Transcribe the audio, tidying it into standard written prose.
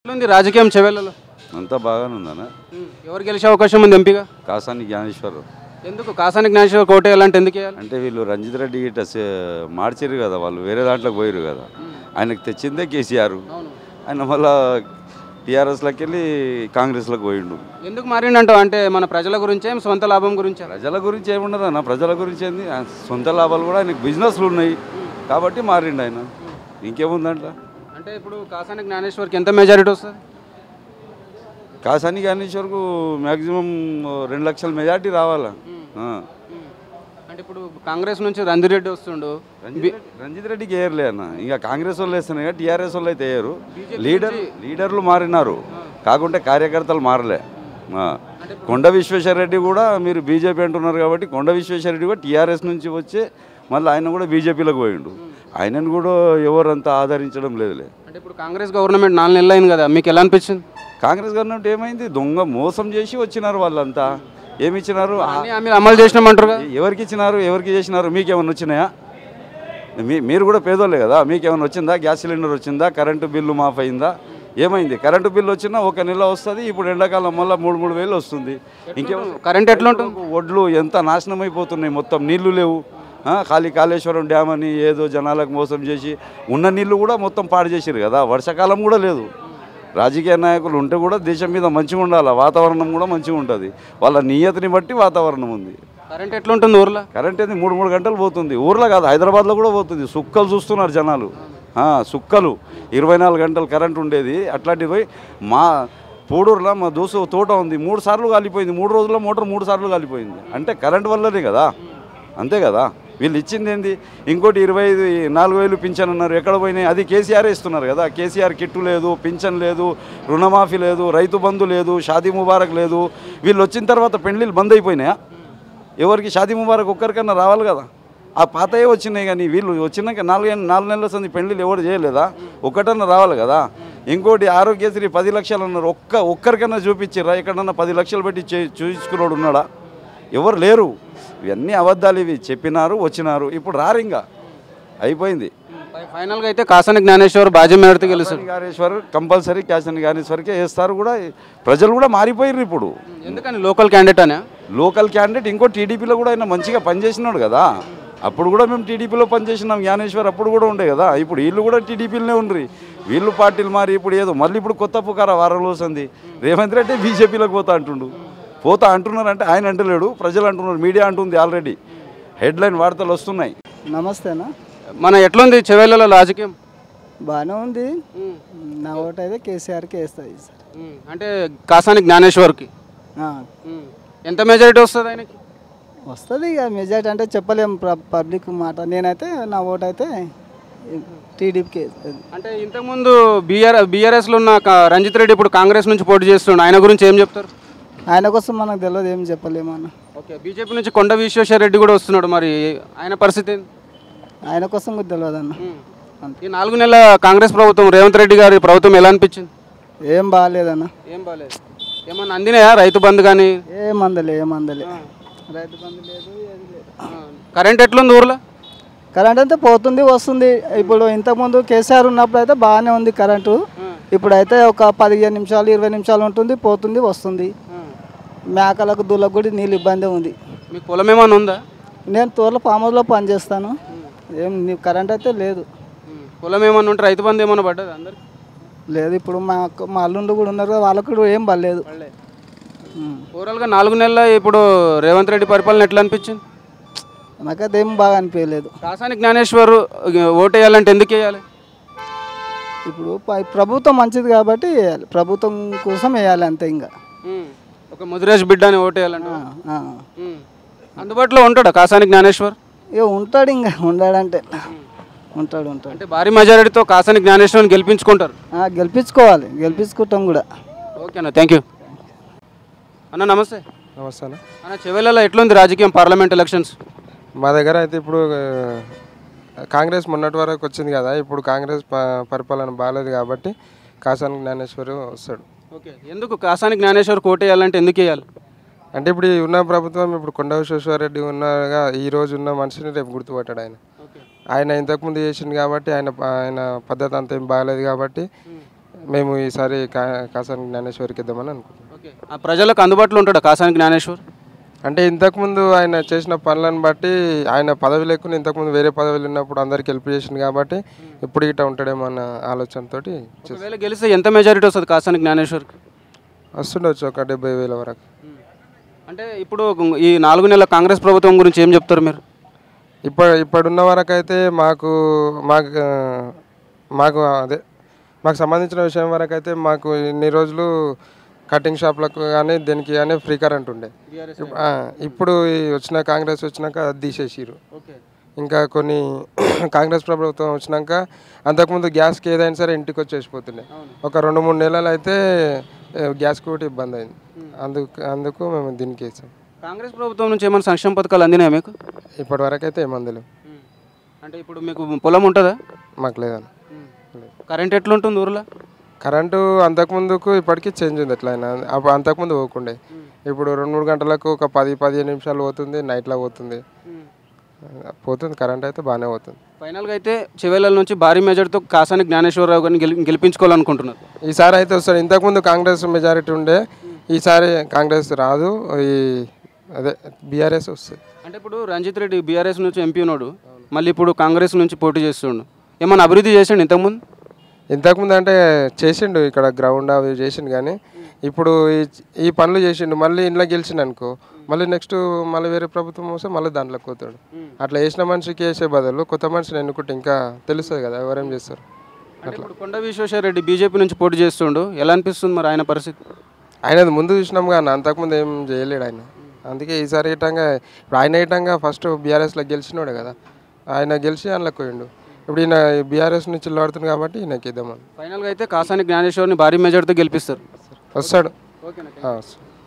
ఎట్లుంది రాజకీయం చెవెళ్ళలో? అంతా బాగానే ఉందన్న. ఎవరు గెలిచే అవకాశం ఉంది ఎంపీగా? కాసాని జ్ఞానేశ్వర్. ఎందుకు కాసాని జ్ఞానేశ్వర్ కోట వేయాలంటే ఎందుకు వేయాలి? అంటే వీళ్ళు రంజిత్ రెడ్డి గిట్ట మార్చారు కదా, వాళ్ళు వేరే దాంట్లోకి పోయారు కదా. ఆయనకు తెచ్చిందే కేసీఆర్. ఆయన మళ్ళా టీఆర్ఎస్లోకి వెళ్ళి కాంగ్రెస్లోకి పోయిండు. ఎందుకు మారిండంటావు? అంటే మన ప్రజల గురించే సొంత లాభం గురించి? ప్రజల గురించి ఏముండదు అన్న, ప్రజల గురించి ఏంది, సొంత లాభాలు కూడా ఆయనకు బిజినెస్లు ఉన్నాయి కాబట్టి మారిండు ఆయన. ఇంకేముందంట. అంటే ఇప్పుడు కాసాని జ్ఞానేశ్వర్కి ఎంత మెజారిటీ వస్తుంది? కాసాని జ్ఞానేశ్వర్కు మ్యాక్సిమం 2 లక్షల మెజార్టీ రావాలా. అంటే ఇప్పుడు కాంగ్రెస్ నుంచి రంజిత్ రెడ్డి వస్తుండు. రంజిత్ రెడ్డికి వేయర్లే అన్న, ఇంకా కాంగ్రెస్ వాళ్ళు వేస్తున్నాయి కదా, టీఆర్ఎస్ వాళ్ళు అయితే వేయరు. లీడర్లు మారినారు కాకుంటే కార్యకర్తలు మారలే. కొండ విశ్వేశ్వరరెడ్డి కూడా మీరు బీజేపీ అంటున్నారు కాబట్టి కొండ విశ్వేశ్వరరెడ్డి కూడా టీఆర్ఎస్ నుంచి వచ్చి మళ్ళీ ఆయన కూడా బీజేపీలోకి పోయిండు. ఆయనను కూడా ఎవరంతా ఆదరించడం లేదులే. అంటే ఇప్పుడు కాంగ్రెస్ గవర్నమెంట్ 4 నెలలు అయింది కదా, మీకు ఎలా అనిపించింది? కాంగ్రెస్ గవర్నమెంట్ ఏమైంది, దొంగ మోసం చేసి వచ్చినారు వాళ్ళంతా. ఏమి ఇచ్చినారు? అమలు చేసినామంటారు. ఎవరికి ఇచ్చినారు, ఎవరికి చేసినారు? మీకేమన్నా వచ్చినాయా? మీరు కూడా పేదోళ్ళే కదా, మీకేమన్నా వచ్చిందా? గ్యాస్ సిలిండర్ వచ్చిందా? కరెంటు బిల్లు మాఫ్ అయిందా? ఏమైంది? కరెంటు బిల్లు వచ్చినా 1 నెల వస్తుంది, ఇప్పుడు ఎండాకాలం మళ్ళీ 3 వేలు వస్తుంది. ఇంకేమో కరెంట్ ఎట్లా ఉంటుంది? ఒడ్లు ఎంత నాశనం అయిపోతున్నాయి, మొత్తం నీళ్లు లేవు. ఖాళీ కాళేశ్వరం డ్యామ్ అని ఏదో జనాలకు మోసం చేసి ఉన్న నీళ్లు కూడా మొత్తం పాడు చేసారు కదా. వర్షాకాలం కూడా లేదు. రాజకీయ నాయకులు ఉంటే కూడా దేశం మీద మంచిగా ఉండాలి, వాతావరణం కూడా మంచిగా ఉంటుంది. వాళ్ళ నియతిని బట్టి వాతావరణం ఉంది. కరెంట్ ఎట్లా ఉంటుంది ఊర్లో? కరెంట్ ఏంది 3 గంటలు పోతుంది. ఊర్లో కాదు, హైదరాబాద్లో కూడా పోతుంది. సుక్కలు చూస్తున్నారు జనాలు, సుక్కలు. 24 గంటలు కరెంట్ ఉండేది. అట్లాంటివి పోయి మా పూడూరులో మా దోసు తోట ఉంది, 3 సార్లు కాలిపోయింది. 3 రోజుల్లో మోటార్ 3 సార్లు కాలిపోయింది. అంటే కరెంట్ వల్లనే కదా, అంతే కదా. వీళ్ళు ఇచ్చింది ఏంది? ఇంకోటి 24,000 పింఛన్ అన్నారు, ఎక్కడ పోయినాయి? అది కేసీఆర్ ఇస్తున్నారు కదా. కేసీఆర్ కిట్టు లేదు, పింఛన్ లేదు, రుణమాఫీ లేదు, రైతు బంధు లేదు, షాదీ ముబారక్ లేదు. వీళ్ళు వచ్చిన తర్వాత పెళ్లిళ్ళు బంద్ అయిపోయినాయా? ఎవరికి షాదీ ముబారక్ ఒక్కరికన్నా రావాలి కదా. ఆ పాతయే వచ్చినాయి, కానీ వీళ్ళు వచ్చినాక 4 నెలల సంది పెళ్లిళ్ళు ఎవరు చేయలేదా? ఒక్కటన్నా రావాలి కదా. ఇంకోటి ఆరోగ్యశ్రీ 10 లక్షలు అన్నారు, ఒక్కరికన్నా చూపించారా? ఎక్కడన్నా 10 లక్షలు పెట్టి చూపించుకున్నాడు ఉన్నాడా? ఎవరు లేరు. ఇవన్నీ అబద్ధాలు. ఇవి చెప్పినారు, వచ్చినారు, ఇప్పుడు రారు, ఇంకా అయిపోయింది. ఫైనల్గా అయితే కాసాని జ్ఞానేశ్వర్ బాజీ మేడతో గెలుస్తారు. జ్ఞానేశ్వర్ కంపల్సరీ కాసాని జ్ఞానేశ్వర్కే వేస్తారు కూడా. ప్రజలు కూడా మారిపోయారు ఇప్పుడు. ఎందుకని? లోకల్ క్యాండిడేట్ అనే. Local candidate. ఇంకో టీడీపీలో కూడా ఆయన మంచిగా పనిచేసినాడు కదా. అప్పుడు కూడా మేము టీడీపీలో పనిచేసినాం. జ్ఞానేశ్వర్ అప్పుడు కూడా ఉండే కదా. ఇప్పుడు వీళ్ళు కూడా టీడీపీలోనే ఉండ్రి. వీళ్ళు పార్టీలు మారి ఇప్పుడు ఏదో మళ్ళీ ఇప్పుడు కొత్త పుకార వారం రోజుంది. రేవంత్ రెడ్డి బీజేపీలోకి పోతా అంటున్నారంటే ఆయన అంటలేడు, ప్రజలు అంటున్నారు, మీడియా అంటుంది. ఆల్రెడీ హెడ్లైన్ వార్తలు వస్తున్నాయి. నమస్తేనా. మన ఎట్లుంది చెవెళ్ళలో రాజకీయం? బాగానే ఉంది. నా ఓటు అయితే కేసీఆర్కి వేస్తుంది సార్. అంటే కాసాని జ్ఞానేశ్వర్కి ఎంత మెజారిటీ వస్తుంది? ఆయనకి వస్తుంది. ఇక మెజారిటీ అంటే చెప్పలేము, పబ్లిక్ మాట. నేనైతే నా ఓటు అయితే టీడీపీకి వేస్తుంది. అంటే ఇంతకుముందు బీఆర్ఎస్లో ఉన్న రంజిత్ రెడ్డి ఇప్పుడు కాంగ్రెస్ నుంచి పోటీ చేస్తుండే, ఆయన గురించి ఏం చెప్తారు? ఆయన కోసం మనకు తెలియదు, ఏం చెప్పలేము అన్న. ఓకే, బీజేపీ నుంచి కొండ విశ్వేశ్వరరెడ్డి కూడా వస్తున్నాడు, మరి ఆయన పరిస్థితి ఏంది? ఆయన కోసం కూడా తెలియదు అన్న. ఈ 4 నెలల కాంగ్రెస్ ప్రభుత్వం, రేవంత్ రెడ్డి గారి ప్రభుత్వం ఎలా అనిపించింది? ఏం బాగాలేదన్న. ఏం బాగాలేదు. ఏమన్నా అందినాయా రైతు బంధు కానీ? ఏం అందలే రైతు బంధు లేదు, ఏది లేదు. కరెంట్ ఎట్లుంది ఊర్లో? కరెంట్ అయితే పోతుంది వస్తుంది. ఇప్పుడు ఇంతకుముందు కేసీఆర్ ఉన్నప్పుడు అయితే బాగానే ఉంది కరెంటు. ఇప్పుడైతే ఒక 15 నిమిషాలు 20 నిమిషాలు ఉంటుంది, పోతుంది వస్తుంది. మేకలకు దూలకు కూడా నీళ్ళు ఇబ్బంది ఉంది. మీకు పొలం ఏమైనా ఉందా? నేను తోర్ల ఫామ్ హౌస్లో పనిచేస్తాను. ఏం కరెంట్ అయితే లేదు. పొలం ఏమన్నా ఉంటే రైతు బంధు ఏమన్నా పడ్డది అందరికి? లేదు. ఇప్పుడు మా అల్లుండు కూడా ఉన్నారు కదా, వాళ్ళకు కూడా ఏం పడలేదు. ఓవరాల్గా 4 నెలల ఇప్పుడు రేవంత్ రెడ్డి పరిపాలన ఎట్లా అనిపించింది? నాకైతే ఏం బాగా అనిపించలేదు. కాసాని జ్ఞానేశ్వర్ ఓటు వేయాలంటే ఎందుకు వేయాలి? ఇప్పుడు ప్రభుత్వం మంచిది కాబట్టి వేయాలి, ప్రభుత్వం కోసం వేయాలి అంతే. ఇంకా ఒక ముదిరేష్ బిడ్డ అని ఓటు వేయాలంటే అందుబాటులో ఉంటాడా కాసాని జ్ఞానేశ్వర్? ఇక ఉంటాడు, ఇంకా ఉండాడంటే ఉంటాడు. అంటే భారీ మెజారిటీతో కాసాని జ్ఞానేశ్వర్ని గెలిపించుకుంటారు? గెలిపించుకోవాలి, గెలిపించుకుంటాం కూడా. ఓకే అన్న, థ్యాంక్ యూ అన్న. నమస్తే. నమస్తే అన్న. అన్న చెవెళ్ళలో ఎట్లుంది రాజకీయం, పార్లమెంట్ ఎలక్షన్స్? మా దగ్గర అయితే ఇప్పుడు కాంగ్రెస్ మొన్నటి వరకు వచ్చింది కదా, ఇప్పుడు కాంగ్రెస్ పరిపాలన బాగాలేదు కాబట్టి కాసాని జ్ఞానేశ్వర్ వస్తాడు. ఓకే, ఎందుకు కాసాని జ్ఞానేశ్వర్ కోట వేయాలంటే ఎందుకు వేయాలి? అంటే ఇప్పుడు ఉన్న ప్రభుత్వం, ఇప్పుడు కొండ విశ్వేశ్వరరెడ్డి ఉన్నగా ఈ రోజు ఉన్న మనిషిని రేపు గుర్తుపట్టాడు. ఆయన ఇంతకుముందు చేసింది కాబట్టి ఆయన పద్ధతి అంత ఏం బాగాలేదు కాబట్టి మేము ఈసారి కాసాని జ్ఞానేశ్వర్కి ఇద్దామని అనుకుంటున్నాం. ఓకే, ఆ ప్రజలకు అందుబాటులో ఉంటాడా కాసాని జ్ఞానేశ్వర్? అంటే ఇంతకుముందు ఆయన చేసిన పనులను బట్టి ఆయన పదవి లేకుండా ఇంతకుముందు వేరే పదవులు ఉన్నప్పుడు అందరికి హెల్ప్ చేసింది కాబట్టి ఇప్పుడు ఇట్లా ఉంటాడేమో అన్న ఆలోచనతో ఒకవేళ గెలిస్తే ఎంత మెజారిటీ వస్తుంది కాసాని జ్ఞానేశ్వర్కి? వస్తుండొచ్చు ఒక 70,000 వరకు. అంటే ఇప్పుడు ఈ 4 నెలల కాంగ్రెస్ ప్రభుత్వం గురించి ఏం చెప్తారు మీరు? ఇప్పుడున్న వరకు అయితే మాకు అదే మాకు సంబంధించిన విషయం వరకు అయితే మాకు ఇన్ని రోజులు కటింగ్ షాప్లకు కానీ దేనికి కానీ ఫ్రీ కరెంట్ ఉండే. ఇప్పుడు వచ్చిన కాంగ్రెస్ వచ్చినాక అది తీసేసిరు. ఇంకా కొన్ని కాంగ్రెస్ ప్రభుత్వం వచ్చినాక అంతకుముందు గ్యాస్కి ఏదైనా సరే ఇంటికి వచ్చేసిపోతుండే. ఒక 2-3 నెలలు అయితే గ్యాస్కి ఒకటి ఇబ్బంది అయింది. అందుకు మేము దీనికి వేసాం. కాంగ్రెస్ ప్రభుత్వం నుంచి ఏమైనా సంక్షేమ పథకాలు అందినాయా మీకు? ఇప్పటి వరకు అయితే ఏమందులు. అంటే ఇప్పుడు మీకు పొలం ఉంటుందా? మాకు లేదని. కరెంట్ ఎట్లుంటుంది ఊర్లో? కరెంటు అంతకుముందుకు ఇప్పటికీ చేంజ్ ఉంది. ఎట్లయినా అంతకుముందు పోకుండే. ఇప్పుడు 2-3 గంటలకు ఒక 10-15 నిమిషాలు పోతుంది, నైట్లో పోతుంది. కరెంట్ అయితే బాగానే పోతుంది. ఫైనల్గా అయితే చివరి నుంచి భారీ మెజార్టీతో కాసాని జ్ఞానేశ్వరరావు గారిని గెలిపించుకోవాలనుకుంటున్నారు. ఈసారి అయితే వస్తారు. ఇంతకుముందు కాంగ్రెస్ మెజారిటీ ఉండే, ఈసారి కాంగ్రెస్ రాదు, అదే బీఆర్ఎస్ వస్తుంది. అంటే ఇప్పుడు రంజిత్ రెడ్డి బీఆర్ఎస్ నుంచి ఎంపీ ఉన్నాడు, మళ్ళీ ఇప్పుడు కాంగ్రెస్ నుంచి పోటీ చేస్తుండు. ఏమన్నా అభివృద్ధి చేసిండు ఇంతకుముందు అంటే చేసిండు, ఇక్కడ గ్రౌండ్ అవి చేసిండు. కానీ ఇప్పుడు ఈ పనులు చేసిండు. మళ్ళీ ఇంట్లో గెలిచిండు అనుకో, మళ్ళీ నెక్స్ట్ మళ్ళీ వేరే ప్రభుత్వం వస్తే మళ్ళీ దాంట్లోకి పోతాడు. అట్లా వేసిన మనిషికి వేసే బదులు కొత్త మనిషిని ఎన్నుకుంటే ఇంకా తెలుస్తుంది కదా ఎవరేం చేస్తారు. అట్లా కొండ విశ్వేశ్వరరెడ్డి బీజేపీ నుంచి పోటీ చేస్తుండు, ఎలా అనిపిస్తుంది మరి ఆయన పరిస్థితి? ఆయనది ముందు చూసినాం కానీ అంతకుముందు ఏం చేయలేడు ఆయన. అందుకే ఈసారి ఇటంగా ఇప్పుడు ఆయన ఇటంగా ఫస్ట్ బీఆర్ఎస్లో గెలిచినాడు కదా, ఆయన గెలిచి అందులోకి పోయిండు. ఇప్పుడు ఈయన బీఆర్ఎస్ నుంచి వాడుతుంది కాబట్టి ఈయనకి ఇద్దామని. ఫైనల్గా అయితే కాసాని జ్ఞానేశ్వర్ని భారీ మెజార్టీతో గెలిపిస్తారు. వస్తాడు. ఓకేనా? వస్తాడు.